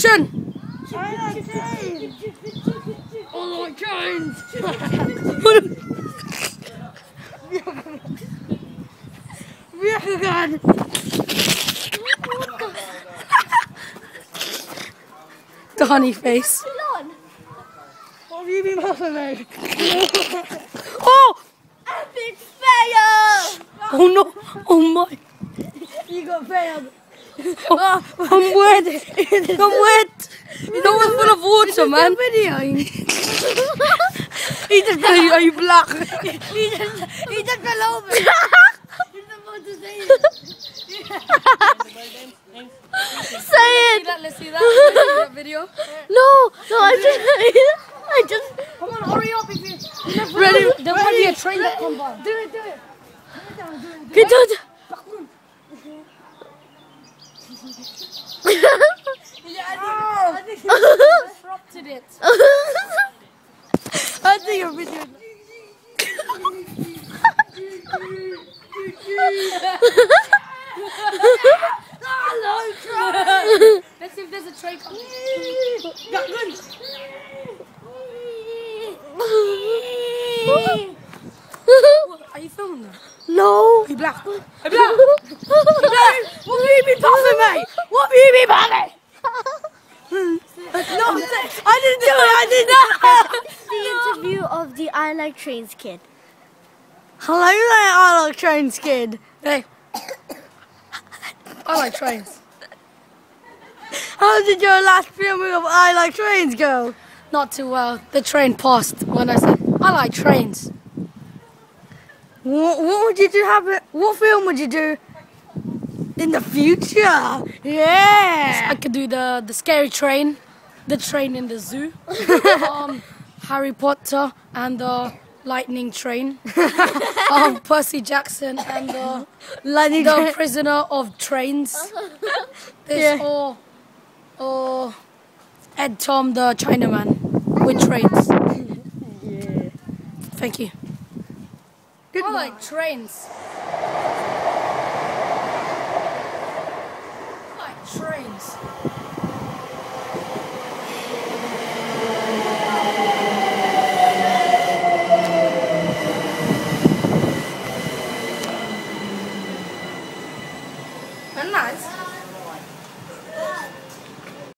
Action! I like trains. I like trains. Vegan. The honey face. What have you been laughing at? Oh! Epic fail! Oh no! Oh my! You got failed. Oh, I'm wet! I'm wet! That was full of water, man. Video. He just fell. Are you black? He just fell over. He's about to say it. Say it! Let's see that. Let's see that video. No, I just. Come on, hurry up if you. Ready? There might be a train that comes by. Do it. Get out! I think Disrupted it. I think your video. Let's see if there's a train coming. Are you filming that? No. Are you black? Are you black? What have you been puffing, mate? What have you been puffing? No, I didn't do it. I did not. The interview of the I Like Trains kid. Hello there, I like trains kid. Hey. I like trains. How did your last filming of I Like Trains go? Not too well. The train passed when I said, I like trains. What would you do? What film would you do in the future? Yeah. I could do the scary train, the train in the zoo, Harry Potter and the lightning train, Percy Jackson and the prisoner of trains. This or Ed Tom the Chinaman with trains. Yeah. Thank you. I like trains. I like trains.